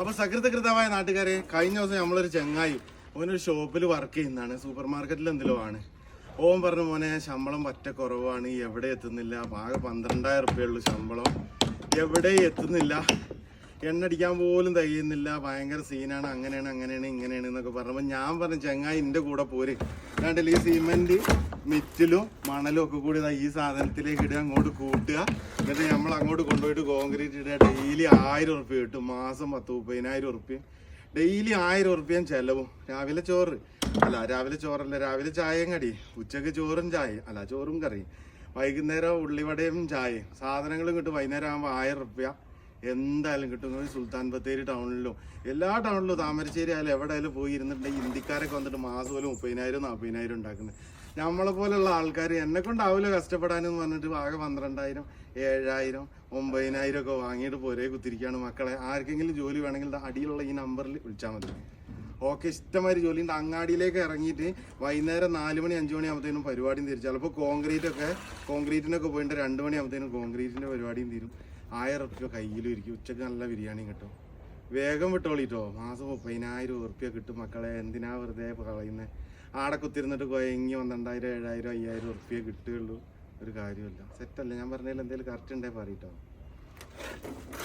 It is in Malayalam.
അപ്പൊ സകൃതകൃതമായ നാട്ടുകാരെ, കഴിഞ്ഞ ദിവസം നമ്മളൊരു ചങ്ങായി ഓനൊരു ഷോപ്പിൽ വർക്ക് ചെയ്യുന്നതാണ്, സൂപ്പർ മാർക്കറ്റിൽ എന്തെല്ലോ ആണ്. ഓൻ പറഞ്ഞു, മോനെ ശമ്പളം പറ്റ കുറവാണ്, എവിടെ എത്തുന്നില്ല, ആകെ 12,000 ഉറുപ്പ്യുള്ളൂ ശമ്പളം, എവിടെ എത്തുന്നില്ല, എണ്ണടിക്കാൻ പോലും തികയുന്നില്ല, ഭയങ്കര സീനാണ്, അങ്ങനെയാണ് ഇങ്ങനെയാണ് എന്നൊക്കെ പറഞ്ഞപ്പോൾ ഞാൻ പറഞ്ഞു, ചങ്ങായി എൻ്റെ കൂടെ പോര്, അല്ലാണ്ട് ഈ സിമെന്റ് മിറ്റിലും മണലും ഒക്കെ കൂടി ഈ സാധനത്തിലേക്ക് ഇടുക, അങ്ങോട്ട് കൂട്ടുക, എന്നിട്ട് നമ്മൾ അങ്ങോട്ട് കൊണ്ടുപോയിട്ട് കോൺക്രീറ്റ് ഇടുക. ഡെയിലി 1000 ഉറുപ്പ്യ കിട്ടും, മാസം 10-30,000 ഉറുപ്പ്യ, ഡെയിലി 1000 ഉറുപ്പ്യം ചെലവും. രാവിലെ ചോറ് രാവിലെ ചോറല്ല, രാവിലെ ചായയും കടി, ഉച്ചക്ക് ചോറും ചായ ചോറും കറി, വൈകുന്നേരം ഉള്ളിവടയും ചായയും, സാധനങ്ങളും കിട്ടും. വൈകുന്നേരം ആകുമ്പോൾ 1000 ഉറുപ്പ്യ എന്തായാലും കിട്ടും. സുൽത്താൻ ബത്തേരി ടൗണിലും എല്ലാ ടൗണിലും താമരശ്ശേരി ആയാലും എവിടെ ആയാലും പോയി ഇരുന്നിട്ടുണ്ടെങ്കിൽ ഹിന്ദിക്കാരൊക്കെ വന്നിട്ട് മാസം പോലും 30,000-40,000 ഉണ്ടാക്കുന്നത്. നമ്മളെ പോലെയുള്ള ആൾക്കാർ എന്നെ കൊണ്ടാവില്ല കഷ്ടപ്പെടാനെന്ന് പറഞ്ഞിട്ട് ആകെ 12,000, 7,000, 9,000 ഒക്കെ വാങ്ങിയിട്ട് പോരേ കുത്തിരിക്കുകയാണ് മക്കളെ. ആർക്കെങ്കിലും ജോലി വേണമെങ്കിൽ അടിയിലുള്ള ഈ നമ്പറിൽ വിളിച്ചാൽ മതി. ഓക്കെ, ഇഷ്ടമാതിരി ജോലിയുണ്ട്. അങ്ങാടിയിലേക്ക് ഇറങ്ങിയിട്ട് വൈകുന്നേരം 4 മണി 5 മണി ആകുമ്പോഴത്തേനും പരിപാടിയും തീരും. ചിലപ്പോൾ കോൺക്രീറ്റിനൊക്കെ പോയിട്ട് 2 മണി ആകുമ്പോഴത്തേനും കോൺക്രീറ്റിൻ്റെ പരിപാടിയും തീരും. 1000 ഉറുപ്പ്യ കയ്യിലും ഇരിക്കും. ഉച്ചക്ക് നല്ല ബിരിയാണിയും കിട്ടും. വേഗം വിട്ടോളിട്ടോ, മാസം 30,000 ഉറുപ്പ്യ കിട്ടും മക്കളെ. എന്തിനാ വെറുതെ കളയുന്നത്? ആടെ കുത്തിരുന്നിട്ട് കൊയങ്ങി 12,000, 7,000, 5,000 ഉറുപ്പ്യ കിട്ടുകയുള്ളൂ. ഒരു കാര്യമില്ല. സെറ്റല്ലേ? ഞാൻ പറഞ്ഞതിൽ എന്തെങ്കിലും കറക്റ്റ് ഉണ്ടെങ്കിൽ പറയട്ടോ.